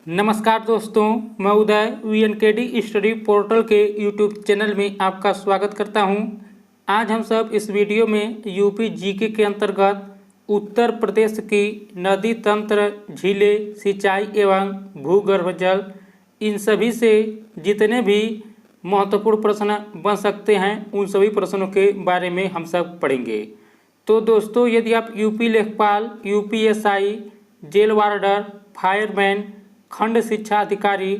नमस्कार दोस्तों, मैं उदय VNKD स्टडी पोर्टल के यूट्यूब चैनल में आपका स्वागत करता हूं। आज हम सब इस वीडियो में यूपी जीके के अंतर्गत उत्तर प्रदेश की नदी तंत्र, झीलें, सिंचाई एवं भूगर्भ जल, इन सभी से जितने भी महत्वपूर्ण प्रश्न बन सकते हैं उन सभी प्रश्नों के बारे में हम सब पढ़ेंगे। तो दोस्तों, यदि आप यूपी लेखपाल, UPSI, जेल वार्डर, फायरमैन, खंड शिक्षा अधिकारी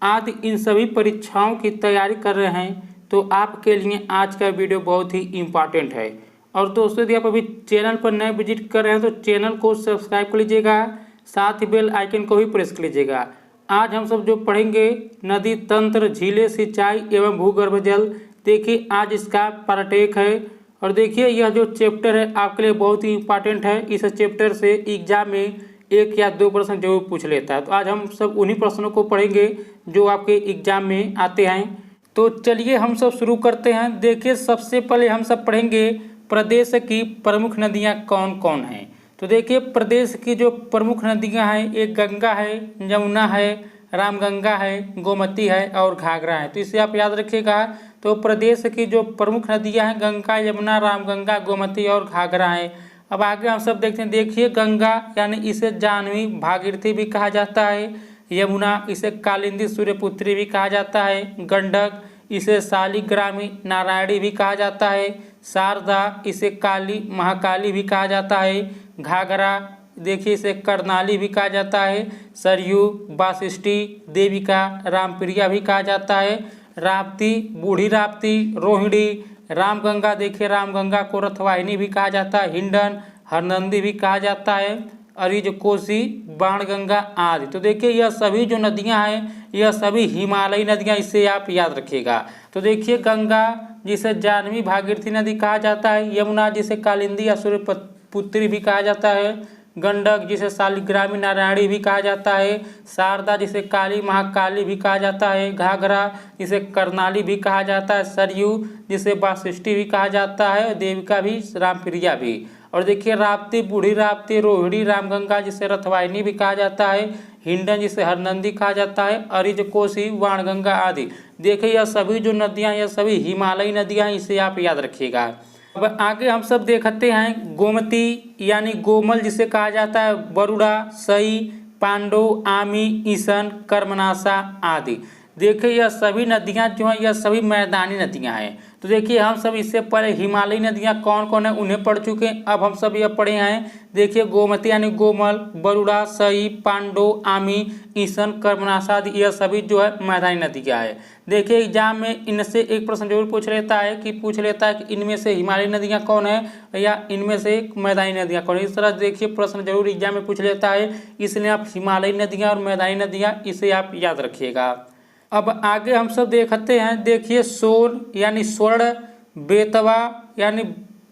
आदि इन सभी परीक्षाओं की तैयारी कर रहे हैं तो आपके लिए आज का वीडियो बहुत ही इम्पॉर्टेंट है। और दोस्तों, यदि आप अभी चैनल पर नए विजिट कर रहे हैं तो चैनल को सब्सक्राइब कर लीजिएगा, साथ ही बेल आइकन को भी प्रेस कर लीजिएगा। आज हम सब जो पढ़ेंगे नदी तंत्र, झीलें, सिंचाई एवं भूगर्भ जल, देखिए आज इसका पार्ट 1 है। और देखिए यह जो चैप्टर है आपके लिए बहुत ही इम्पॉर्टेंट है। इस चैप्टर से एग्जाम में 1 या 2 प्रश्न जरूर पूछ लेता है। तो आज हम सब उन्हीं प्रश्नों को पढ़ेंगे जो आपके एग्जाम में आते हैं। तो चलिए हम सब शुरू करते हैं। देखिए सबसे पहले हम सब पढ़ेंगे प्रदेश की प्रमुख नदियां कौन कौन हैं। तो देखिए प्रदेश की जो प्रमुख नदियां हैं, एक गंगा है, यमुना है, रामगंगा है, गोमती है और घाघरा है। तो इसे आप याद रखिएगा। तो प्रदेश की जो प्रमुख नदियां हैं गंगा, यमुना, रामगंगा, गोमती और घाघरा है। अब आगे हम सब देखते हैं। देखिए गंगा यानी इसे जाह्नवी भागीरथी भी कहा जाता है। यमुना इसे कालिंदी सूर्यपुत्री भी कहा जाता है। गंडक इसे शालिग्रामी नारायणी भी कहा जाता है। शारदा इसे काली महाकाली भी कहा जाता है। घाघरा देखिए इसे करनाली भी कहा जाता है। सरयू वाशिष्ठी, देविका, रामप्रिया भी कहा जाता है। राप्ती बूढ़ी राप्ती, रोहिणी, रामगंगा देखिए रामगंगा को रथवाहिनी भी कहा जाता है। हिंडन हरनंदी भी कहा जाता है। अरिज, कोसी, बाणगंगा आदि। तो देखिए यह सभी जो नदियां हैं यह सभी हिमालयी नदियां, इसे आप याद रखिएगा। तो देखिए गंगा जिसे जाह्नवी भागीरथी नदी कहा जाता है। यमुना जिसे कालिंदी या सूर्यपुत्री भी कहा जाता है। गंडक जिसे शालिग्रामी नारायणी भी कहा जाता है। शारदा जिसे काली महाकाली भी कहा जाता है। घाघरा जिसे करनाली भी कहा जाता है। सरयू जिसे वाशिष्ठी भी कहा जाता है। और देविका भी, रामप्रिया भी। और देखिए राप्ती बूढ़ी राप्ती, रोहिणी, रामगंगा जिसे रथवाहिनी भी कहा जाता है। हिंडन जिसे हरनंदी कहा जाता है। अरिज, कोसी, बाणगंगा आदि। देखिए यह सभी जो नदियाँ यह सभी हिमालयी नदियाँ, इसे आप याद रखिएगा। अब आगे हम सब देखते हैं गोमती यानी गोमल जिसे कहा जाता है। बरुड़ा, सई, पांडव, आमी, ईसन, कर्मनाशा आदि। देखिए यह सभी नदियां जो हैं यह सभी मैदानी नदियां हैं। तो देखिए हम सब इससे पहले हिमालयी नदियां कौन कौन है उन्हें पढ़ चुके हैं। अब हम सब यह पढ़े हैं। देखिए गोमती यानी गोमल, बरुड़ा, सई, पांडव, आमी, ईसन, कर्मनाशा आदि यह सभी जो है मैदानी नदियां है। देखिए एग्जाम में इनसे एक प्रश्न जरूर पूछ लेता है कि इनमें से हिमालयी नदियां कौन है या इनमें से मैदानी नदियां कौन है। इस तरह देखिए प्रश्न जरूर एग्जाम में पूछ लेता है, इसलिए आप हिमालयी नदियां और मैदानी नदियां इसे आप याद रखिएगा। अब आगे हम सब देखते हैं। देखिए सोन यानी स्वर्ण, बेतवा यानी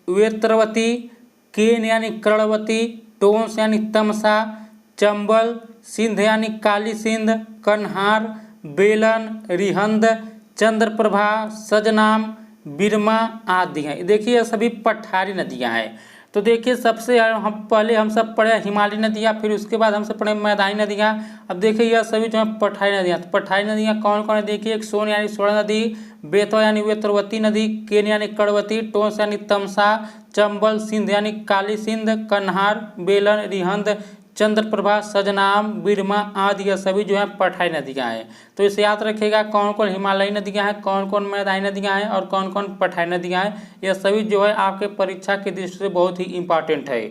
वेत्रवती, केन यानी कर्णवती, टोंस यानी तमसा, चंबल, सिंध यानी काली सिंध, कन्हार, बेलन, रिहंद, चंद्रप्रभा, सजनाम, बिरमा आदि हैं। देखिए यह सभी पठारी नदियां हैं। तो देखिए सबसे हम सब पढ़े हिमालयी नदियाँ, फिर उसके बाद हम सब पढ़े मैदानी नदियाँ। अब देखिए यह सभी जो है पठारी नदियाँ। तो पठारी नदियाँ कौन कौन है। देखिए एक सोन यानी स्वर्ण नदी, बेतवा यानी वेत्रवती नदी, केन यानी कर्णवती, टोंस यानी तमसा, चंबल, सिंध यानी काली सिंध, कन्हार, बेलन, रिहंद, चंद्रप्रभा, सजनाम, बिरमा आदि यह सभी जो है पठारी नदियाँ हैं। तो इसे याद रखिएगा कौन कौन हिमालयी नदियाँ हैं, कौन कौन मैदानी नदियाँ हैं और कौन कौन पठारी नदियाँ हैं। यह सभी जो है आपके परीक्षा की दृष्टि से बहुत ही इम्पॉर्टेंट है।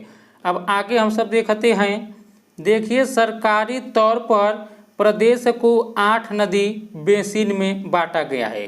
अब आगे हम सब देखते हैं। देखिए सरकारी तौर पर प्रदेश को 8 नदी बेसिन में बांटा गया है।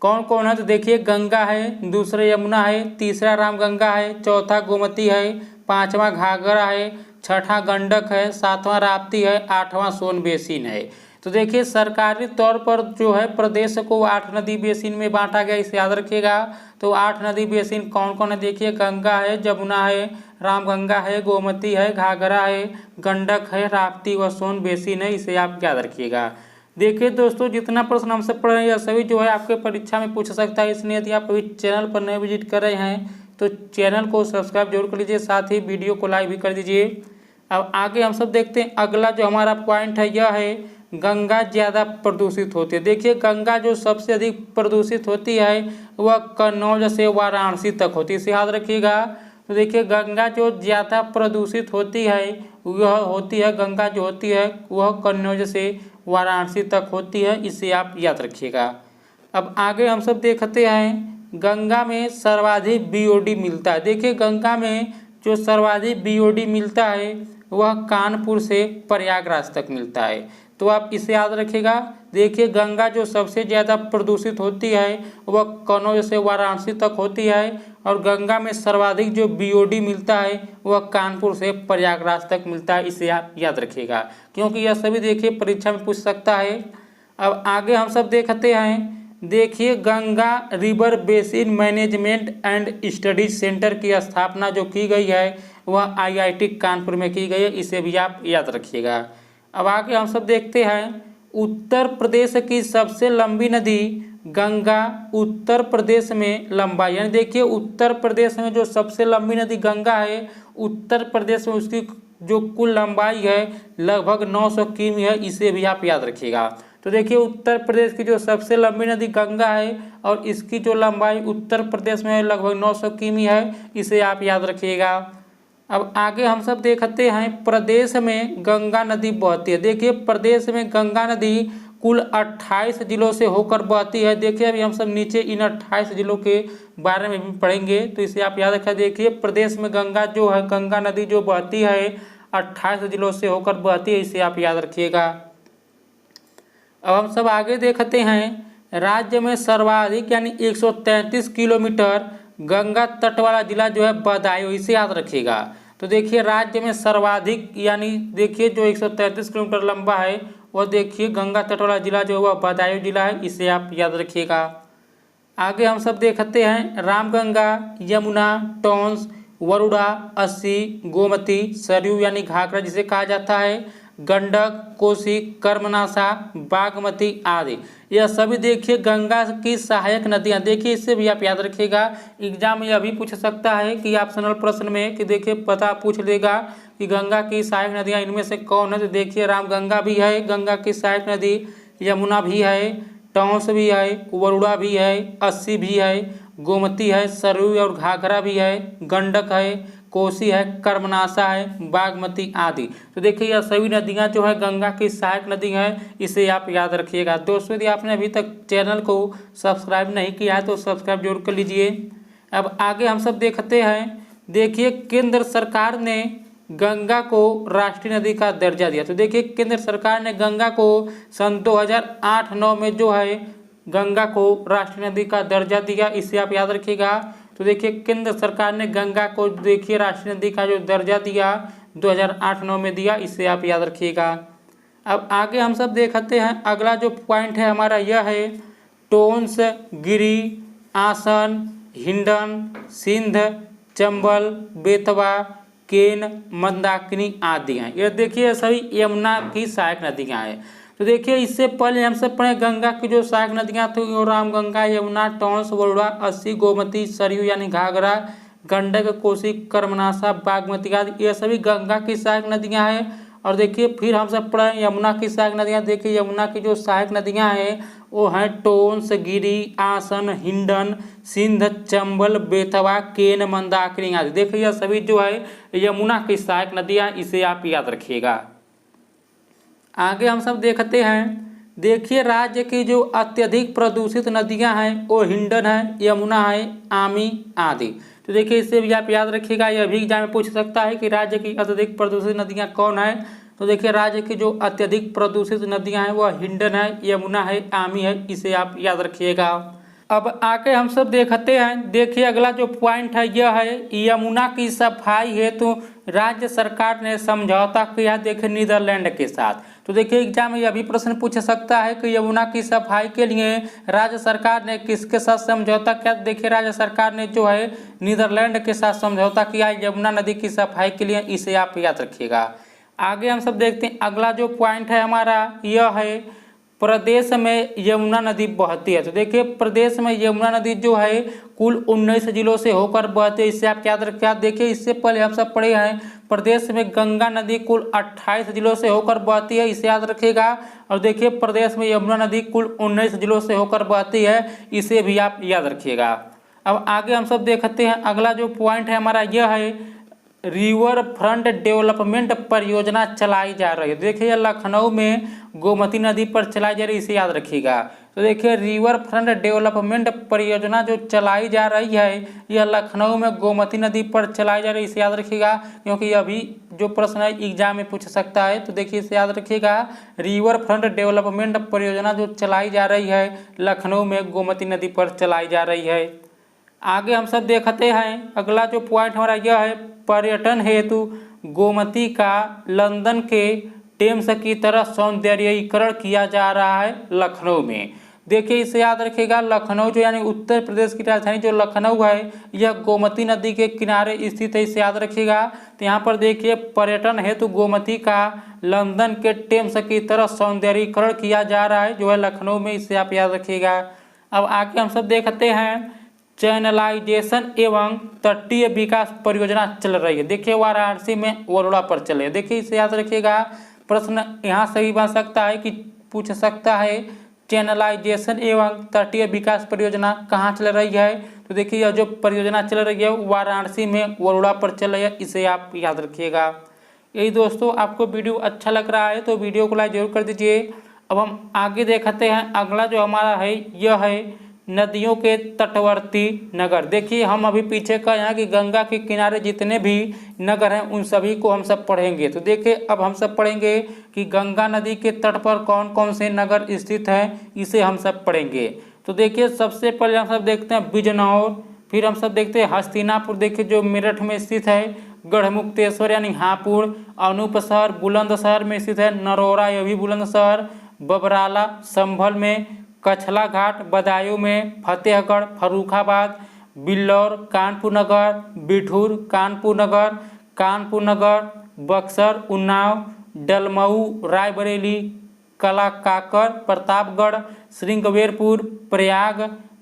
कौन कौन है। तो देखिए गंगा है, दूसरा यमुना है, तीसरा रामगंगा है, चौथा गोमती है, पांचवा घाघरा है, छठा गंडक है, सातवां राप्ती है, आठवां सोन बेसिन है। तो देखिए सरकारी तौर पर जो है प्रदेश को 8 नदी बेसिन में बांटा गया, इसे याद रखिएगा। तो 8 नदी बेसिन कौन कौन है। देखिए गंगा है, जमुना है, रामगंगा है, गोमती है, घाघरा है, गंडक है, राप्ती व सोन बेसिन है, इसे आप याद रखिएगा। देखिए दोस्तों जितना प्रश्न हमसे पढ़ रहे हैं यह सभी जो है आपके परीक्षा में पूछ सकता है। इसलिए यदि आप अभी चैनल पर नए विजिट कर रहे हैं तो चैनल को सब्सक्राइब जरूर कर लीजिए, साथ ही वीडियो को लाइक भी कर दीजिए। अब आगे हम सब देखते हैं अगला जो हमारा पॉइंट है यह है गंगा ज़्यादा प्रदूषित होती है। देखिए गंगा जो सबसे अधिक प्रदूषित होती है वह कन्नौज से वाराणसी तक होती है, इसे याद रखिएगा। तो देखिए गंगा जो ज़्यादा प्रदूषित होती है वह होती है, गंगा जो होती है वह कन्नौज से वाराणसी तक होती है, इसे आप याद रखिएगा। अब आगे हम सब देखते हैं गंगा में सर्वाधिक बीओडी मिलता है। देखिए गंगा में जो सर्वाधिक बीओडी मिलता है वह कानपुर से प्रयागराज तक मिलता है, तो आप इसे याद रखिएगा। देखिए गंगा जो सबसे ज़्यादा प्रदूषित होती है वह कन्नौज से वाराणसी तक होती है, और गंगा में सर्वाधिक जो बीओडी मिलता है वह कानपुर से प्रयागराज तक मिलता है, इसे आप याद रखिएगा, क्योंकि यह सभी देखिए परीक्षा में पूछ सकता है। अब आगे हम सब देखते हैं, देखिए Ganga river basin management and studies centre की स्थापना जो की गई है वह आईआईटी कानपुर में की गई है, इसे भी आप याद रखिएगा। अब आगे हम सब देखते हैं उत्तर प्रदेश की सबसे लंबी नदी गंगा उत्तर प्रदेश में लंबाई, यानी देखिए उत्तर प्रदेश में जो सबसे लंबी नदी गंगा है उत्तर प्रदेश में उसकी जो कुल लंबाई है लगभग 900 किमी है, इसे भी आप याद रखिएगा। तो देखिए उत्तर प्रदेश की जो सबसे लंबी नदी गंगा है और इसकी जो लंबाई उत्तर प्रदेश में लगभग 900 किमी है, इसे आप याद रखिएगा। अब आगे हम सब देखते हैं प्रदेश में गंगा नदी बहती है। देखिए प्रदेश में गंगा नदी कुल 28 जिलों से होकर बहती है। देखिए अभी हम सब नीचे इन 28 जिलों के बारे में भी पढ़ेंगे, तो इसे आप याद रखें। देखिए प्रदेश में गंगा जो है गंगा नदी जो बहती है 28 जिलों से होकर बहती है, इसे आप याद रखिएगा। अब हम सब आगे देखते हैं राज्य में सर्वाधिक यानी 133 किलोमीटर गंगा तट वाला जिला जो है बदायूं, इसे याद रखिएगा। तो देखिए राज्य में सर्वाधिक यानी देखिए जो 133 किलोमीटर लंबा है वह देखिए गंगा तट वाला जिला जो है वह बदायूं जिला है, इसे आप याद रखिएगा। आगे हम सब देखते हैं रामगंगा, यमुना, टोंस, वरुणा, अस्सी, गोमती, सरयू यानी घाघरा जिसे कहा जाता है, गंडक, कोसी, कर्मनाशा, बागमती आदि, यह सभी देखिए गंगा की सहायक नदियां। देखिए इससे भी आप याद रखिएगा, एग्जाम में यह भी पूछ सकता है कि ऑप्शनल प्रश्न में कि देखिए पता पूछ लेगा कि गंगा की सहायक नदियां इनमें से कौन है। तो देखिए रामगंगा भी है गंगा की सहायक नदी, यमुना भी है, टोंस भी है, वरुणा भी है, अस्सी भी है, गोमती है, सरयू और घाघरा भी है, गंडक है, कोसी है, कर्मनाशा है, बागमती आदि। तो देखिए यह सभी नदियां जो है गंगा की सहायक नदी हैं, इसे आप याद रखिएगा। दोस्तों यदि आपने अभी तक चैनल को सब्सक्राइब नहीं किया है तो सब्सक्राइब जरूर कर लीजिए। अब आगे हम सब देखते हैं, देखिए केंद्र सरकार ने गंगा को राष्ट्रीय नदी का दर्जा दिया। तो देखिए केंद्र सरकार ने गंगा को सन 2008-9 में जो है गंगा को राष्ट्रीय नदी का दर्जा दिया, इसे आप याद रखिएगा। तो देखिए केंद्र सरकार ने गंगा को देखिए राष्ट्रीय नदी का जो दर्जा दिया 2008-9 में दिया, इसे आप याद रखिएगा। अब आगे हम सब देखते हैं अगला जो पॉइंट है हमारा यह है टोंस, गिरी, आसन, हिंडन, सिंध, चंबल, बेतवा, केन, मंदाकिनी आदि हैं। ये देखिए सभी यमुना की सहायक नदियां हैं। तो देखिए इससे पहले हम सब पढ़े गंगा की जो सहायक नदियां थी वो रामगंगा, यमुना, टोंस, वरुणा, अस्सी, गोमती, सरयू यानी घाघरा, गंडक, कोसी, कर्मनाशा, बागमती आदि, ये सभी गंगा की सहायक नदियां हैं। और देखिए फिर हम सब पढ़े यमुना की सहायक नदियां। देखिए यमुना की जो सहायक नदियां हैं वो हैं टोंस, गिरी, आसन, हिंडन, सिंध, चंबल, बेतवा, केन, मंदाकिनी आदि। देखिए यह सभी जो है यमुना की सहायक नदियां, इसे आप याद रखिएगा। आगे हम सब देखते हैं, देखिए राज्य की जो अत्यधिक प्रदूषित नदियां हैं वो हिंडन है, यमुना है, आमी आदि। तो देखिए इससे भी आप याद रखिएगा, यह भी एग्जाम में पूछ सकता है कि राज्य की अत्यधिक प्रदूषित नदियां कौन है। तो देखिए राज्य की जो अत्यधिक प्रदूषित नदियां हैं वह हिंडन है, यमुना है, आमी है, इसे आप याद रखिएगा। अब आके हम सब देखते हैं, देखिए अगला जो पॉइंट है यह है यमुना की सफाई हेतु राज्य सरकार ने समझौता किया देखिए नीदरलैंड के साथ। तो देखिए एग्जाम में यह भी प्रश्न पूछ सकता है कि यमुना की सफाई के लिए राज्य सरकार ने किसके साथ समझौता किया। देखिए राज्य सरकार ने जो है नीदरलैंड के साथ समझौता किया यमुना नदी की सफाई के लिए, इसे आप याद रखिएगा। आगे हम सब देखते हैं अगला जो पॉइंट है हमारा यह है प्रदेश में यमुना नदी बहती है। तो देखिए प्रदेश में यमुना नदी जो है कुल 19 जिलों से होकर बहती है, इससे आप याद रखिए। देखिए इससे पहले हम सब पढ़े हैं प्रदेश में गंगा नदी कुल 28 जिलों से होकर बहती है, इसे याद रखिएगा। और देखिए प्रदेश में यमुना नदी कुल 19 जिलों से होकर बहती है, इसे भी आप याद रखिएगा। अब आगे हम सब देखते हैं, अगला जो पॉइंट है हमारा यह है रिवर फ्रंट डेवलपमेंट परियोजना चलाई जा रही है। देखिए लखनऊ में गोमती नदी पर चलाई जा रही है, इसे याद रखिएगा। तो देखिए रिवर फ्रंट डेवलपमेंट परियोजना जो चलाई जा रही है यह लखनऊ में गोमती नदी पर चलाई जा रही है, इसे याद रखिएगा, क्योंकि अभी जो प्रश्न है एग्जाम में पूछ सकता है। तो देखिए इसे याद रखिएगा, रिवर फ्रंट डेवलपमेंट परियोजना जो चलाई जा रही है लखनऊ में गोमती नदी पर चलाई जा रही है। आगे हम सब देखते हैं, अगला जो पॉइंट हमारा यह है पर्यटन हेतु गोमती का लंदन के टेम्स की तरह सौंदर्यीकरण किया जा रहा है लखनऊ में। देखिए इसे याद रखिएगा, लखनऊ जो यानी उत्तर प्रदेश की राजधानी जो लखनऊ है यह गोमती नदी के किनारे स्थित है, इसे याद रखिएगा। तो यहाँ पर देखिए पर्यटन हेतु गोमती का लंदन के टेम्स की तरह सौंदर्यीकरण किया जा रहा है जो है लखनऊ में, इसे आप याद रखिएगा। अब आगे हम सब देखते हैं चैनलाइजेशन एवं तटीय विकास परियोजना चल रही है। देखिए वाराणसी में वरोड़ा पर चल रही है, देखिए इसे याद रखिएगा। प्रश्न यहाँ से भी बन सकता है कि पूछ सकता है चैनलाइजेशन एवं तटीय विकास परियोजना कहाँ चल रही है। तो देखिए यह जो परियोजना चल रही है वाराणसी में वरोड़ा पर चल रही है, इसे आप याद रखिएगा। यही दोस्तों, आपको वीडियो अच्छा लग रहा है तो वीडियो को लाइक जरूर कर दीजिए। अब हम आगे देखते हैं, अगला जो हमारा है यह है नदियों के तटवर्ती नगर। देखिए हम अभी पीछे का यहाँ कि गंगा के किनारे जितने भी नगर हैं उन सभी को हम सब पढ़ेंगे। तो देखिए अब हम सब पढ़ेंगे कि गंगा नदी के तट पर कौन कौन से नगर स्थित हैं, इसे हम सब पढ़ेंगे। तो देखिए सबसे पहले हम सब देखते हैं बिजनौर, फिर हम सब देखते हैं हस्तिनापुर, देखिए जो मेरठ में स्थित है, गढ़मुक्तेश्वर यानी हापुड़, अनूपशहर बुलंदशहर में स्थित है, नरौरा यह भी बुलंदशहर, बबराला संभल में, कछला घाट बदायूं में, फतेहगढ़ फर्रुखाबाद, बिल्लौर कानपुर नगर, बिठूर कानपुर नगर, बक्सर उन्नाव, डलमऊ रायबरेली, कलाकाकर प्रतापगढ़, श्रृंगवेरपुर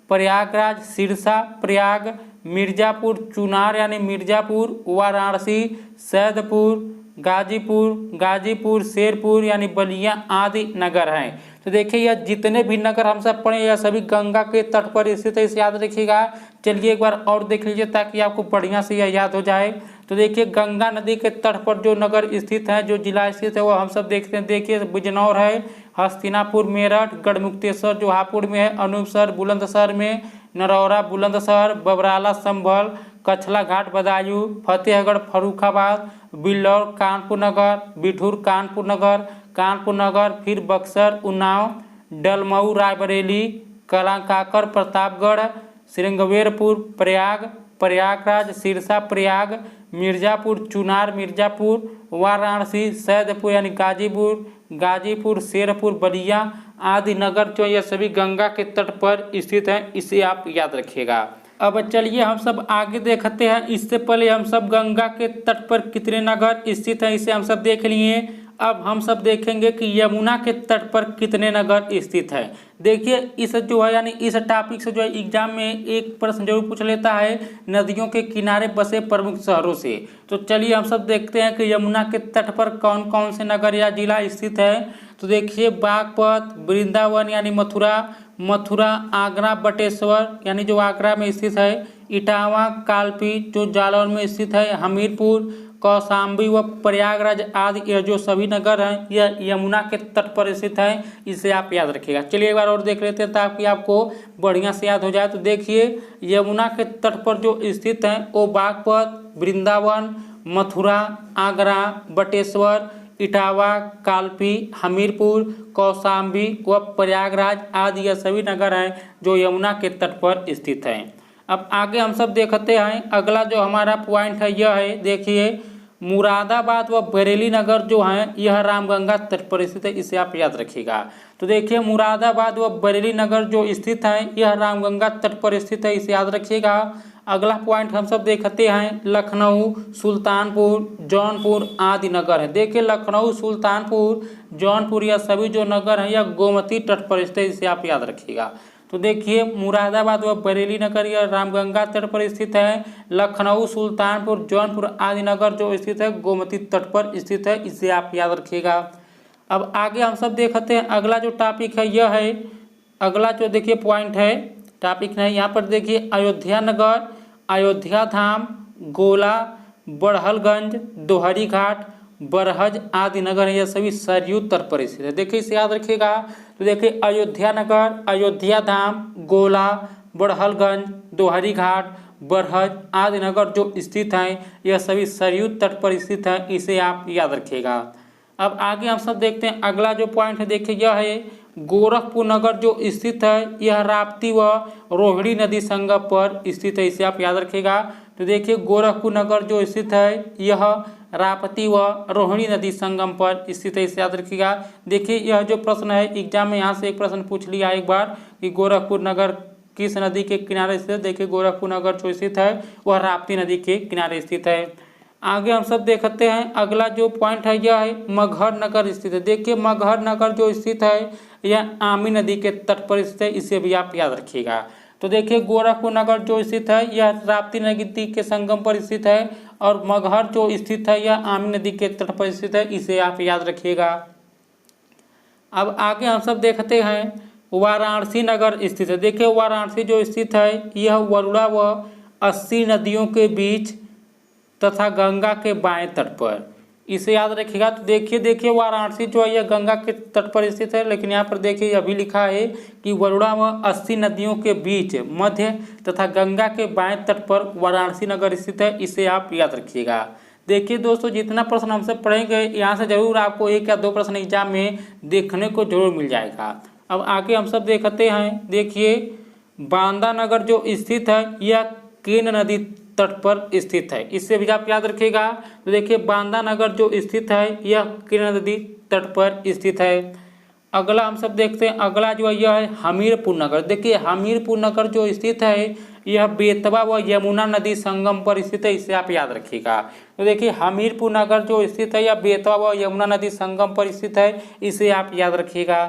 प्रयागराज सिरसा प्रयाग, मिर्जापुर चुनार यानी मिर्जापुर, वाराणसी, सैदपुर गाजीपुर शेरपुर यानी बलिया आदि नगर हैं। तो देखिए यह जितने भी नगर हम सब पढ़े यह सभी गंगा के तट पर स्थित है, इसे याद रखिएगा। चलिए एक बार और देख लीजिए ताकि आपको बढ़िया से यह याद हो जाए। तो देखिए गंगा नदी के तट पर जो नगर स्थित है, जो जिला स्थित है वो हम सब देखते हैं। देखिए बिजनौर है, हस्तिनापुर मेरठ, गढ़मुक्तेश्वर जो हापुड़ में है, अनूपशहर बुलंदशहर में, नरौरा बुलंदशहर, बबराला संभल, कछला घाट बदायूं, फतेहगढ़ फर्रुखाबाद, बिल्लौर कानपुर नगर, बिठूर कानपुर नगर, फिर बक्सर उन्नाव, डलमऊ रायबरेली, कलाकाकर प्रतापगढ़, श्रृंगवेरपुर प्रयागराज सिरसा प्रयाग, मिर्जापुर चुनार मिर्जापुर, वाराणसी सैदपुर यानी गाजीपुर शेरपुर बलिया आदि नगर जो ये सभी गंगा के तट पर स्थित हैं, इसे आप याद रखिएगा। अब चलिए हम सब आगे देखते हैं। इससे पहले हम सब गंगा के तट पर कितने नगर स्थित हैं इसे हम सब देख लिए। अब हम सब देखेंगे कि यमुना के तट पर कितने नगर स्थित हैं। देखिए इस जो है यानी इस टॉपिक से जो है एग्जाम में एक प्रश्न जरूर पूछ लेता है नदियों के किनारे बसे प्रमुख शहरों से। तो चलिए हम सब देखते हैं कि यमुना के तट पर कौन कौन से नगर या जिला स्थित है। तो देखिए बागपत, वृंदावन यानी मथुरा, आगरा बटेश्वर यानी जो आगरा में स्थित है, इटावा कालपी जो जालौर में स्थित है, हमीरपुर, कौशाम्बी व प्रयागराज आदि यह जो सभी नगर हैं यह यमुना के तट पर स्थित हैं, इसे आप याद रखिएगा। चलिए एक बार और देख लेते हैं ताकि आपको बढ़िया से याद हो जाए। तो देखिए यमुना के तट पर जो स्थित हैं वो बागपत, वृंदावन, मथुरा, आगरा बटेश्वर, इटावा कालपी, हमीरपुर, कौशाम्बी व प्रयागराज आदि यह सभी नगर हैं जो यमुना के तट पर स्थित हैं। अब आगे हम सब देखते हैं, अगला जो हमारा पॉइंट है यह है, देखिए मुरादाबाद व बरेली नगर जो हैं यह रामगंगा तट पर स्थित है, इसे आप याद रखिएगा। तो देखिए मुरादाबाद व बरेली नगर जो स्थित हैं यह रामगंगा तट पर स्थित है, इसे याद रखिएगा। अगला पॉइंट हम सब देखते हैं लखनऊ, सुल्तानपुर, जौनपुर आदि नगर है। देखिए लखनऊ, सुल्तानपुर, जौनपुर यह सभी जो नगर हैं यह गोमती तट पर स्थित है, इसे आप याद रखिएगा। तो देखिए मुरादाबाद व बरेली नगर यह रामगंगा तट पर स्थित है। लखनऊ, सुल्तानपुर, जौनपुर आदि नगर जो स्थित है गोमती तट पर स्थित है, इसे आप याद रखिएगा। अब आगे हम सब देखते हैं अगला जो टॉपिक है यह है, अगला जो देखिए पॉइंट है टॉपिक है यहाँ पर देखिए अयोध्या नगर, अयोध्या धाम, गोला, बड़हलगंज, दोहरी घाट, बरहज आदि नगर है, यह सभी सरयू तट पर स्थित है। देखिए इसे याद रखिएगा। तो देखिए अयोध्या नगर, अयोध्या धाम, गोला, बड़हलगंज, दोहरी घाट, बरहज आदि नगर जो स्थित हैं यह सभी सरयू तट पर स्थित है, इसे आप याद रखिएगा। अब आगे हम सब देखते हैं अगला जो पॉइंट है देखिए यह है गोरखपुर नगर जो स्थित है यह राप्ती व रोहिणी नदी संगम पर स्थित है, इसे आप याद रखिएगा। तो देखिए गोरखपुर नगर जो स्थित है यह राप्ती व रोहिणी नदी संगम पर स्थित है, इसे याद रखिएगा। देखिए यह जो प्रश्न है एग्जाम में यहाँ से एक प्रश्न पूछ लिया एक बार कि गोरखपुर नगर किस नदी के किनारे स्थित है। देखिए गोरखपुर नगर जो स्थित है वह राप्ती नदी के किनारे स्थित है। आगे हम सब देखते हैं अगला जो पॉइंट है यह है मगहर नगर स्थित है। देखिए मगहर नगर जो स्थित है यह आमी नदी के तट पर स्थित है, इसे भी आप याद रखिएगा। तो देखिए गोरखपुर नगर जो स्थित है यह राप्ती नदी के संगम पर स्थित है और मगहर जो स्थित है यह आमी नदी के तट पर स्थित है, इसे आप याद रखिएगा। अब आगे हम सब देखते हैं वाराणसी नगर स्थित है। देखिए वाराणसी जो स्थित है यह वरुणा व 80 नदियों के बीच तथा गंगा के बाएं तट पर, इसे याद रखिएगा। तो देखिए वाराणसी जो है यह गंगा के तट पर स्थित है, लेकिन यहाँ पर देखिए अभी लिखा है कि वरुणा व 80 नदियों के बीच मध्य तथा गंगा के बाएं तट पर वाराणसी नगर स्थित है, इसे आप याद रखिएगा। देखिए दोस्तों जितना प्रश्न हमसे पढ़ेंगे यहाँ से जरूर आपको 1 या 2 प्रश्न एग्जाम में देखने को जरूर मिल जाएगा। अब आगे हम सब देखते हैं देखिए बांदा नगर जो स्थित है यह केन नदी तट पर स्थित है, इससे भी आप याद रखिएगा। तो देखिए बांदा नगर जो स्थित है यह केन नदी तट पर स्थित है। अगला हम सब देखते हैं अगला जो है यह है हमीरपुर नगर। देखिए हमीरपुर नगर जो स्थित है यह बेतवा व यमुना नदी संगम पर स्थित है, इसे आप याद रखिएगा। तो देखिए हमीरपुर नगर जो स्थित है यह बेतवा व यमुना नदी संगम पर स्थित है, इसे आप याद रखिएगा।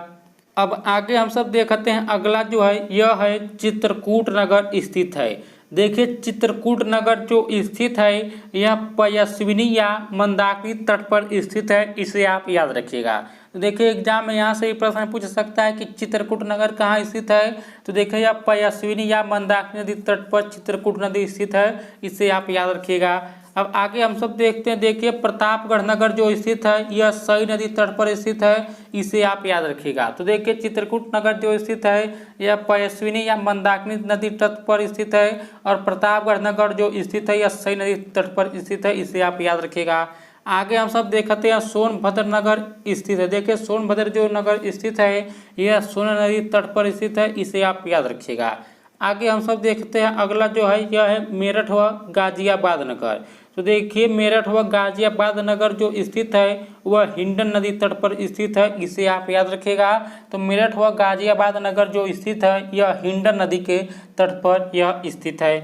अब आगे हम सब देखते हैं अगला जो है यह है चित्रकूट नगर स्थित है। देखिए चित्रकूट नगर जो स्थित है यह पयस्विनी या मंदाकिनी तट पर स्थित है, इसे आप याद रखिएगा। तो देखिए एग्जाम में यहाँ से प्रश्न पूछ सकता है कि चित्रकूट नगर कहाँ स्थित है। तो देखिए यह पयस्विनी या मंदाकिनी नदी तट पर चित्रकूट नदी स्थित है, इसे आप याद रखिएगा। अब आगे हम सब देखते हैं देखिए प्रतापगढ़ नगर जो स्थित है यह सई नदी तट पर स्थित है, इसे आप याद रखिएगा। तो देखिए चित्रकूट नगर जो स्थित है यह पयस्विनी या मंदाकिनी नदी तट पर स्थित है और प्रतापगढ़ नगर जो स्थित है यह सई नदी तट पर स्थित है, इसे आप याद रखिएगा। आगे हम सब देखते हैं सोनभद्र नगर स्थित है। देखिए सोनभद्र जो नगर स्थित है यह सोन नदी तट पर स्थित है, इसे आप याद रखिएगा। आगे हम सब देखते हैं अगला जो है यह है मेरठ व गाजियाबाद नगर। तो देखिए मेरठ व गाजियाबाद नगर जो स्थित है वह हिंडन नदी तट पर स्थित है, इसे आप याद रखिएगा। तो मेरठ व गाजियाबाद नगर जो स्थित है यह हिंडन नदी के तट पर यह स्थित है।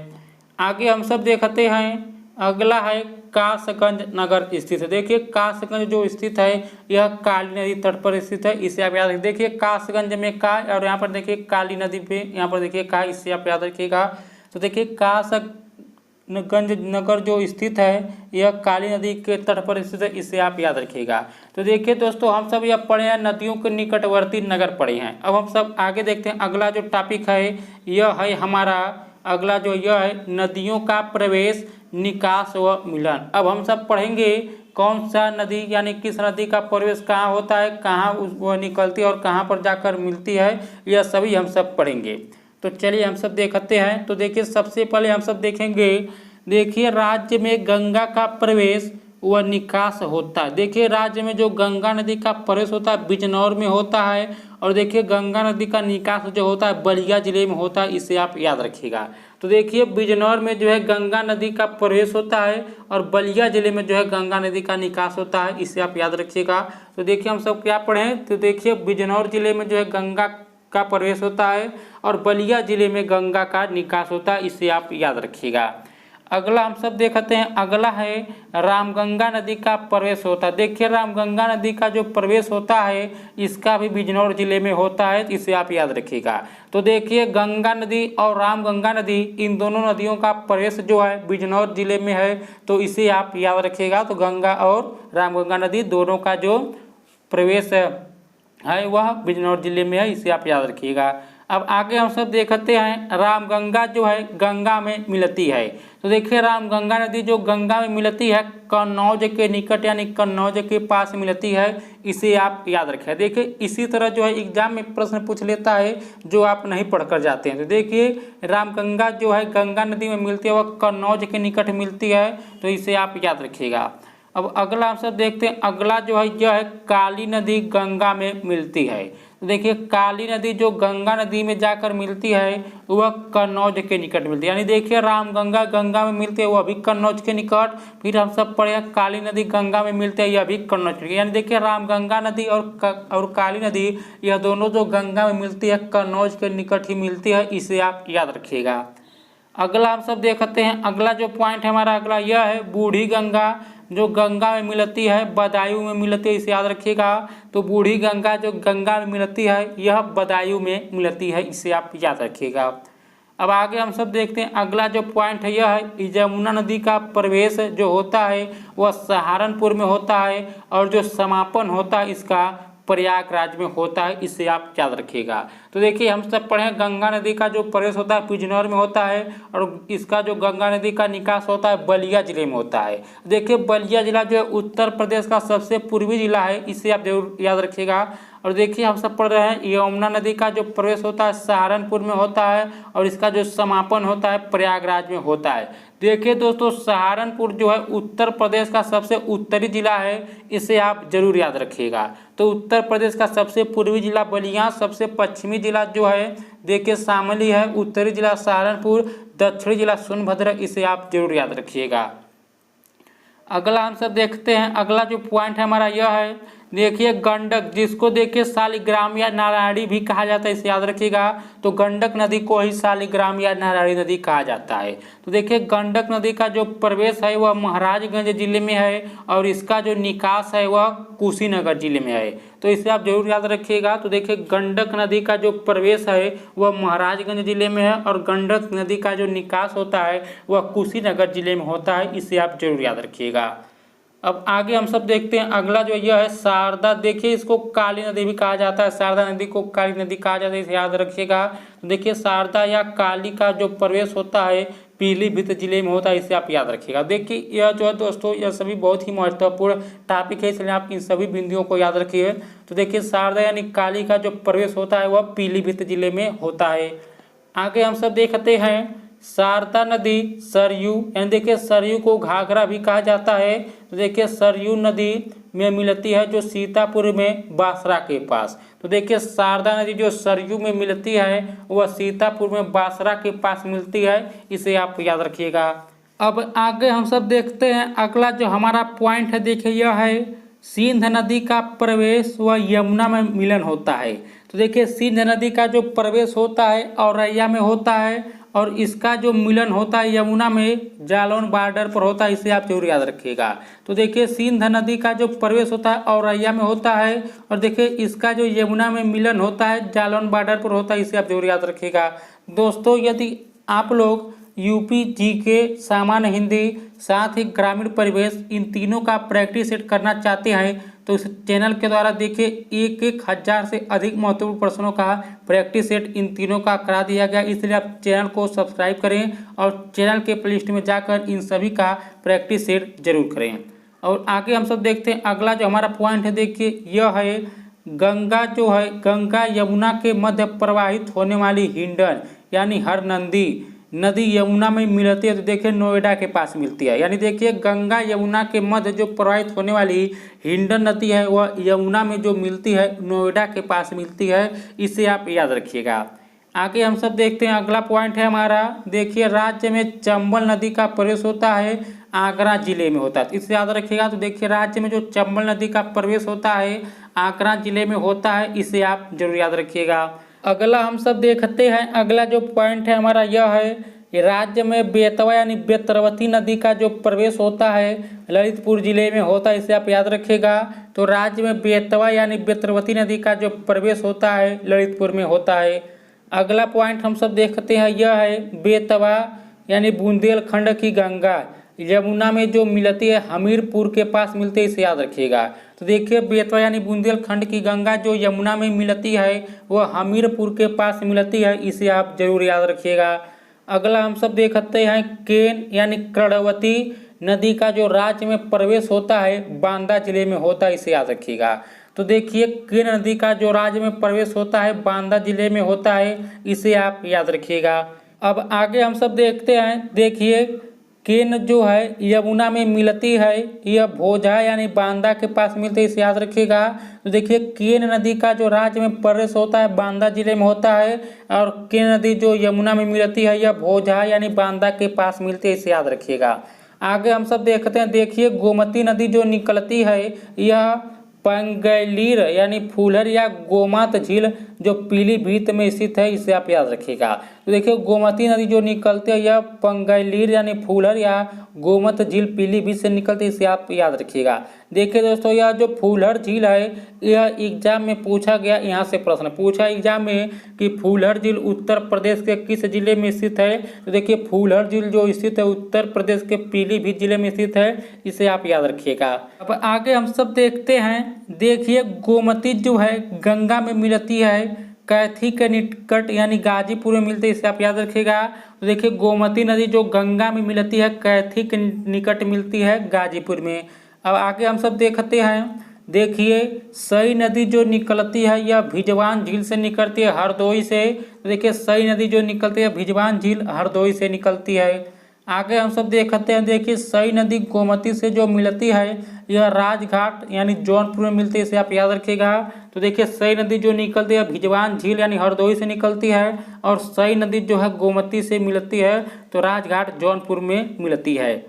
आगे हम सब देखते हैं अगला है कासगंज नगर स्थित है। देखिए कासगंज जो स्थित है यह काली नदी तट पर स्थित है, इसे आप याद रखिए। देखिए कासगंज में का और यहाँ पर देखिए काली नदी पे यहाँ पर देखिए का, इसे आप याद रखिएगा। तो देखिए कासगंज नगर जो स्थित है यह काली नदी के तट पर स्थित है, इसे आप याद रखिएगा। तो देखिए दोस्तों हम सब यह पढ़े हैं नदियों के निकटवर्ती नगर पढ़े हैं। अब हम सब आगे देखते हैं अगला जो टॉपिक है यह है हमारा अगला जो यह है नदियों का प्रवेश, निकास व मिलन। अब हम सब पढ़ेंगे कौन सा नदी यानी किस नदी का प्रवेश कहाँ होता है, कहाँ वह निकलती है और कहाँ पर जाकर मिलती है, यह सभी हम सब पढ़ेंगे। तो चलिए हम सब देखते हैं। तो देखिए सबसे पहले हम सब देखेंगे देखिए राज्य में गंगा का प्रवेश व निकास होता है। देखिए राज्य में जो गंगा नदी का प्रवेश होता है बिजनौर में होता है और देखिए गंगा नदी का निकास जो होता है बलिया जिले में होता है, इसे आप याद रखिएगा। तो देखिए बिजनौर में जो है गंगा नदी का प्रवेश होता है और बलिया जिले में जो है गंगा नदी का निकास होता है, इसे आप याद रखिएगा। तो देखिए हम सब क्या पढ़ें, तो देखिए बिजनौर जिले में जो है गंगा का प्रवेश होता है और बलिया जिले में गंगा का निकास होता है, इसे आप याद रखिएगा। अगला हम सब देखते हैं, अगला है रामगंगा नदी का प्रवेश होता है। देखिए रामगंगा नदी का जो प्रवेश होता है इसका भी बिजनौर जिले में होता है, इसे आप याद रखिएगा। तो देखिए गंगा नदी और रामगंगा नदी, इन दोनों नदियों का प्रवेश जो है बिजनौर जिले में है, तो इसे आप याद रखिएगा। तो गंगा और रामगंगा नदी दोनों का जो प्रवेश है वह बिजनौर जिले में है, इसे आप याद रखिएगा। अब आगे हम सब देखते हैं, रामगंगा जो है गंगा में मिलती है। तो देखिए रामगंगा नदी जो गंगा में मिलती है कन्नौज के निकट यानी कन्नौज के पास मिलती है, इसे आप याद रखें। देखिए इसी तरह जो है एग्जाम में प्रश्न पूछ लेता है जो आप नहीं पढ़कर जाते हैं। तो देखिए रामगंगा जो है गंगा नदी में मिलती है वह कन्नौज के निकट मिलती है, तो इसे आप याद रखिएगा। अब अगला हम सब देखते हैं, अगला जो है यह है काली नदी गंगा में मिलती है। तो देखिए काली नदी जो गंगा नदी में जाकर मिलती है वह कन्नौज के निकट मिलती है। यानी देखिए रामगंगा गंगा में मिलती है वह भी कन्नौज के निकट, फिर हम सब पढ़े काली नदी गंगा में मिलती है यह भी कन्नौज के निकट। यानी देखिए रामगंगा नदी और काली नदी यह दोनों जो गंगा में मिलती है कन्नौज के निकट ही मिलती है, इसे आप याद रखिएगा। अगला हम सब देखते हैं, अगला जो पॉइंट है हमारा अगला यह है बूढ़ी गंगा जो गंगा में मिलती है बदायूं में मिलती है, इसे याद रखिएगा। तो बूढ़ी गंगा जो गंगा में मिलती है यह बदायूं में मिलती है, इसे आप याद रखिएगा। अब आगे हम सब देखते हैं, अगला जो पॉइंट है यह है यमुना नदी का प्रवेश जो होता है वह सहारनपुर में होता है और जो समापन होता है इसका प्रयागराज में होता है, इसे आप याद रखिएगा। तो देखिए हम सब पढ़े गंगा नदी का जो प्रवेश होता है बिजनौर में होता है और इसका जो गंगा नदी का निकास होता है बलिया जिले में होता है। देखिए बलिया जिला जो है उत्तर प्रदेश का सबसे पूर्वी जिला है, इसे आप जरूर याद रखिएगा। और देखिए हम सब पढ़ रहे हैं यमुना नदी का जो प्रवेश होता है सहारनपुर में होता है और इसका जो समापन होता है प्रयागराज में होता है। देखिए दोस्तों सहारनपुर जो है उत्तर प्रदेश का सबसे उत्तरी जिला है, इसे आप जरूर याद रखिएगा। तो उत्तर प्रदेश का सबसे पूर्वी जिला बलिया, सबसे पश्चिमी जिला जो है देखिए शामली है, उत्तरी जिला सहारनपुर, दक्षिणी जिला सोनभद्र, इसे आप जरूर याद रखिएगा। अगला हम सब देखते हैं, अगला जो पॉइंट है हमारा यह है देखिए गंडक, जिसको देखिए शालिग्राम या नारायणी भी कहा जाता है, इसे याद रखिएगा। तो गंडक नदी को ही शालिग्राम या नारायणी नदी कहा जाता है। तो देखिए गंडक नदी का जो प्रवेश है वह महाराजगंज जिले में है और इसका जो निकास है वह कुशीनगर जिले में है, तो इसे आप जरूर याद रखिएगा। तो देखिए गंडक नदी का जो प्रवेश है वह महाराजगंज जिले में है और गंडक नदी का जो निकास होता है वह कुशीनगर जिले में होता है, इसे आप जरूर याद रखिएगा। अब आगे हम सब देखते हैं, अगला जो यह है शारदा। देखिए इसको काली नदी भी कहा जाता है, शारदा नदी को काली नदी कहा जाता है, इसे याद रखिएगा। तो देखिए शारदा या काली का जो प्रवेश होता है पीलीभीत जिले में होता है, इसे आप याद रखिएगा। देखिए यह जो है दोस्तों यह सभी बहुत ही महत्वपूर्ण टॉपिक है, इसलिए आप इन सभी बिंदुओं को याद रखिए। तो देखिए शारदा यानी काली का जो प्रवेश होता है वह पीलीभीत जिले में होता है। आगे हम सब देखते हैं शारदा नदी सरयू, यानी देखिए सरयू को घाघरा भी कहा जाता है। तो देखिए सरयू नदी में मिलती है जो सीतापुर में बासरा के पास। तो देखिए शारदा नदी जो सरयू में मिलती है वह सीतापुर में बासरा के पास मिलती है, इसे आप याद रखिएगा। अब आगे हम सब देखते हैं, अगला जो हमारा पॉइंट है देखिए यह है सिंध नदी का प्रवेश व यमुना में मिलन होता है। तो देखिए सिंध नदी का जो प्रवेश होता है औरैया में होता है और इसका जो मिलन होता है यमुना में जालौन बॉर्डर पर होता है, इसे आप जरूर याद रखिएगा। तो देखिए सिंध नदी का जो प्रवेश होता है औरैया में होता है और देखिए इसका जो यमुना में मिलन होता है जालौन बॉर्डर पर होता है, इसे आप जरूर याद रखिएगा। दोस्तों यदि आप लोग यूपी जीके, सामान्य हिंदी, साथ ही ग्रामीण परिवेश इन तीनों का प्रैक्टिस सेट करना चाहते हैं तो इस चैनल के द्वारा देखिए 1,000 से अधिक महत्वपूर्ण प्रश्नों का प्रैक्टिस सेट इन तीनों का करा दिया गया, इसलिए आप चैनल को सब्सक्राइब करें और चैनल के प्लेलिस्ट में जाकर इन सभी का प्रैक्टिस सेट जरूर करें। और आगे हम सब देखते हैं, अगला जो हमारा पॉइंट है देखिए यह है गंगा जो है गंगा यमुना के मध्य प्रवाहित होने वाली हिंडन यानी हरनंदी नदी यमुना में मिलती है। तो देखिए नोएडा के पास मिलती है, यानी देखिए गंगा यमुना के मध्य जो प्रवाहित होने वाली हिंडन नदी है वह यमुना में जो मिलती है नोएडा के पास मिलती है, इसे आप याद रखिएगा। आगे हम सब देखते हैं, अगला पॉइंट है हमारा देखिए राज्य में चंबल नदी का प्रवेश होता है आगरा जिले में होता है, इसे याद रखिएगा। तो देखिए राज्य में जो चंबल नदी का प्रवेश होता है आगरा जिले में होता है, इसे आप जरूर याद रखिएगा। अगला हम सब देखते हैं, अगला जो पॉइंट है हमारा यह है राज्य में बेतवा यानी बेतरवती नदी का जो प्रवेश होता है ललितपुर जिले में होता है, इसे आप याद रखिएगा। तो राज्य में बेतवा यानी बेतरवती नदी का जो प्रवेश होता है ललितपुर में होता है। अगला पॉइंट हम सब देखते हैं, यह है बेतवा यानी बुंदेलखंड की गंगा यमुना में जो मिलती है हमीरपुर के पास मिलती है, इसे याद रखिएगा। तो देखिए बेतवा यानी बुंदेलखंड की गंगा जो यमुना में मिलती है वह हमीरपुर के पास मिलती है, इसे आप जरूर याद रखिएगा। अगला हम सब देखते हैं केन यानी कर्णवती नदी का जो राज्य में प्रवेश होता है बांदा जिले में होता है, इसे याद रखिएगा। तो देखिए केन नदी का जो राज्य में प्रवेश होता है बांदा जिले में होता है, इसे आप याद रखिएगा। अब आगे हम सब देखते हैं, देखिए केन जो है यमुना में मिलती है, यह भोजा यानी बांदा के पास मिलती है, इसे याद रखिएगा। तो देखिए केन नदी का जो राज्य में प्रवेश होता है बांदा जिले में होता है और केन नदी जो यमुना में मिलती है यह भोजा यानी बांदा के पास मिलती है, इसे याद रखिएगा। आगे हम सब देखते हैं, देखिए गोमती नदी जो निकलती है यह पंगैलीर यानी फूलर या गोमात झील जो पीलीभीत में स्थित है, इसे आप याद रखिएगा। तो देखिए गोमती नदी जो निकलती है यह पंगैलीर यानी फूलर या गोमत झील पीलीभीत से निकलती है, इसे आप याद रखिएगा। देखिए दोस्तों यह जो फूलर झील है यह एग्जाम में पूछा गया, यहाँ से प्रश्न पूछा एग्जाम में कि फूलर झील उत्तर प्रदेश के किस जिले में स्थित है। तो देखिए फूलर झील जो स्थित है उत्तर प्रदेश के पीलीभीत जिले में स्थित है, इसे आप याद रखिएगा। अब आगे हम सब देखते हैं, देखिए गोमती जो है गंगा में मिलती है कैथी के निकट यानी गाजीपुर में मिलती है, इसे आप याद रखिएगा। तो देखिए गोमती नदी जो गंगा में मिलती है कैथी के निकट मिलती है गाजीपुर में। अब आगे हम सब देखते हैं, देखिए सई नदी जो निकलती है यह भिजवान झील से निकलती है हरदोई से। तो देखिए सई नदी जो निकलती है भिजवान झील हरदोई से निकलती है। आगे हम सब देखते हैं, देखिए सई नदी गोमती से जो मिलती है यह राजघाट यानी जौनपुर में मिलती है, इसे आप याद रखिएगा। तो देखिए सई नदी जो निकलती है भिजवान झील यानी हरदोई से निकलती है और सई नदी जो है गोमती से मिलती है तो राजघाट जौनपुर में मिलती है।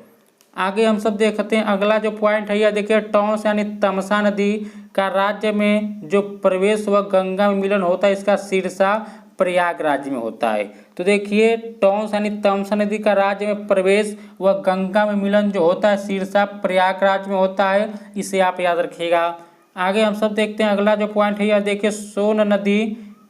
आगे हम सब देखते हैं, अगला जो पॉइंट है यह देखिए टॉन्स यानी तमसा नदी का राज्य में जो प्रवेश व गंगा में मिलन होता है इसका सिरसा प्रयागराज में होता है। तो देखिए टॉन्स यानी तमसा नदी का राज्य में प्रवेश व गंगा में मिलन जो होता है सिरसा प्रयागराज में होता है, इसे आप याद रखिएगा। आगे हम सब देखते हैं, अगला जो पॉइंट है यह देखिए सोन नदी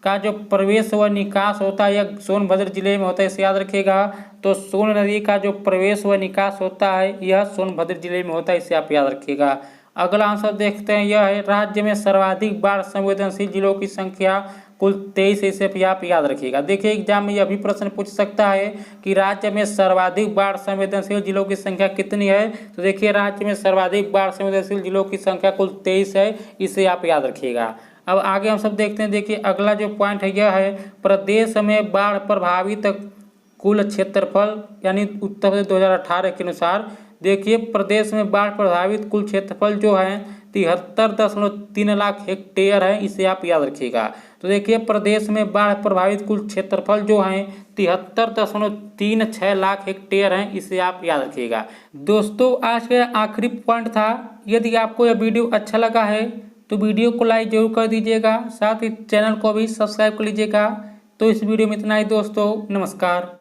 का जो प्रवेश व निकास होता है यह सोनभद्र जिले में होता है, इसे याद रखिएगा। तो सोन नदी का जो प्रवेश व निकास होता है यह सोनभद्र जिले में होता है, इसे आप याद रखिएगा। अगला आंसर देखते हैं, यह है राज्य में सर्वाधिक बाढ़ संवेदनशील जिलों की संख्या कुल 23 है, इसे आप याद रखिएगा। देखिए एग्जाम में यह भी प्रश्न पूछ सकता है कि राज्य में सर्वाधिक बाढ़ संवेदनशील जिलों की संख्या कितनी है। तो देखिए राज्य में सर्वाधिक बाढ़ संवेदनशील जिलों की संख्या कुल 23 है, इसे आप याद रखिएगा। अब आगे हम सब देखते हैं, देखिए अगला जो पॉइंट है यह है प्रदेश में बाढ़ प्रभावित कुल क्षेत्रफल यानी उत्तर प्रदेश 2018 के अनुसार देखिए प्रदेश में बाढ़ प्रभावित कुल क्षेत्रफल जो है 73.3 लाख हेक्टेयर है, इसे आप याद रखिएगा। तो देखिए प्रदेश में बाढ़ प्रभावित कुल क्षेत्रफल जो है 73.36 लाख हेक्टेयर हैं, इसे आप याद रखिएगा। दोस्तों आज का आखिरी पॉइंट था। यदि आपको यह वीडियो अच्छा लगा है तो वीडियो को लाइक जरूर कर दीजिएगा, साथ ही चैनल को भी सब्सक्राइब कर लीजिएगा। तो इस वीडियो में इतना ही दोस्तों, नमस्कार।